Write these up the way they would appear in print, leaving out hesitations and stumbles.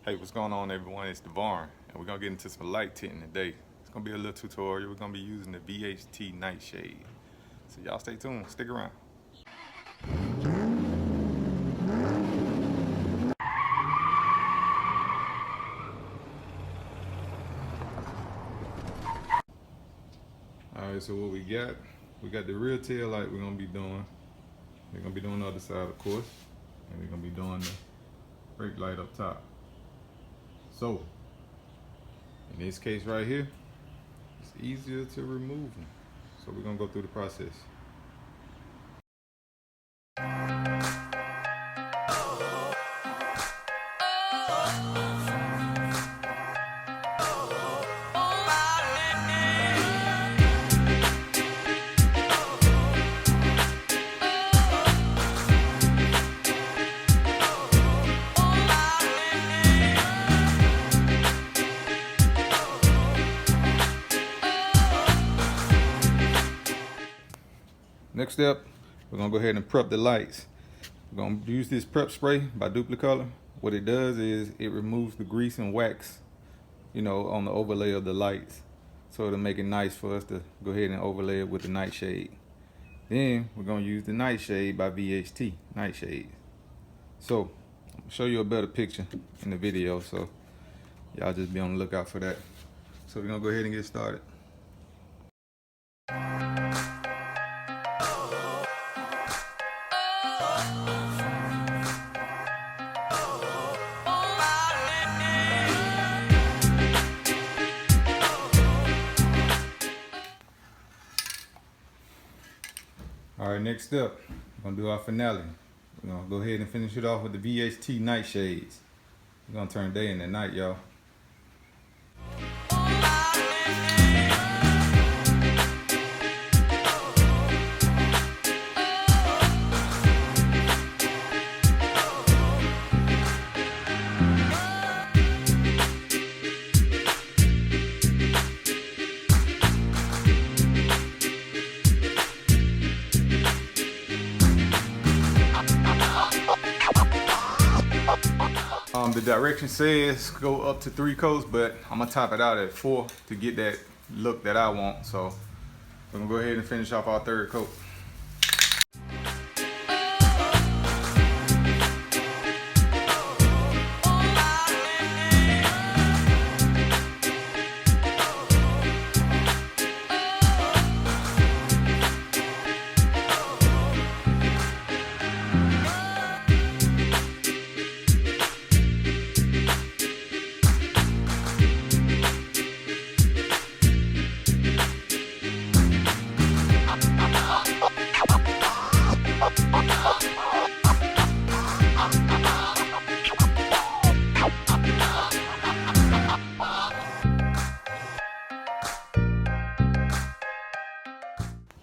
Hey, what's going on, everyone? It's Devon, and we're gonna get into some light tinting today. It's gonna be a little tutorial. We're gonna be using the VHT Nightshade. So y'all stay tuned, stick around. All right, so what we got the rear tail light we're gonna be doing. We're gonna be doing the other side, of course, and we're gonna be doing the brake light up top. So, in this case right here, it's easier to remove them. So we're gonna go through the process. Next step, we're gonna go ahead and prep the lights. We're gonna use this prep spray by Dupli. What it does is it removes the grease and wax, on the overlay of the lights. So it'll make it nice for us to go ahead and overlay it with the Nightshade. Then we're gonna use the Nightshade by VHT Nightshade. So I'll show you a better picture in the video, so y'all just be on the lookout for that. So we're gonna go ahead and get started. All right, next step, we're gonna do our finale. We're gonna go ahead and finish it off with the VHT Nightshades. We're gonna turn day into night, y'all. The direction says go up to 3 coats, but I'm gonna top it out at 4 to get that look that I want. So we're gonna go ahead and finish off our 3rd coat.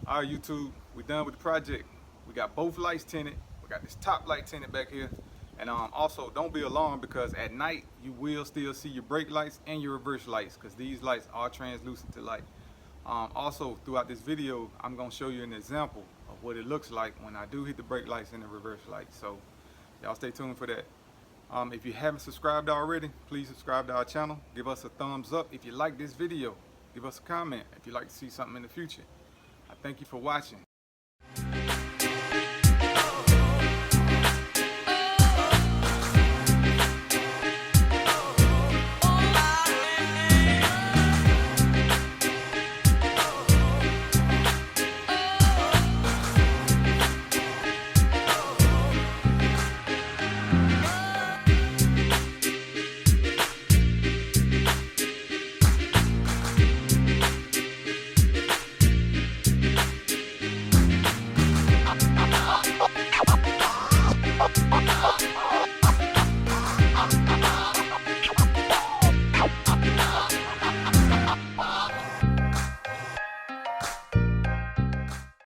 All right, YouTube, we're done with the project. We got both lights tinted. We got this top light tinted back here. And also, don't be alarmed, because at night, you will still see your brake lights and your reverse lights, because these lights are translucent to light. Also, throughout this video, I'm gonna show you an example of what it looks like when I do hit the brake lights and the reverse lights. So, y'all stay tuned for that. If you haven't subscribed already, please subscribe to our channel. Give us a thumbs up if you like this video. Give us a comment if you'd like to see something in the future. I thank you for watching.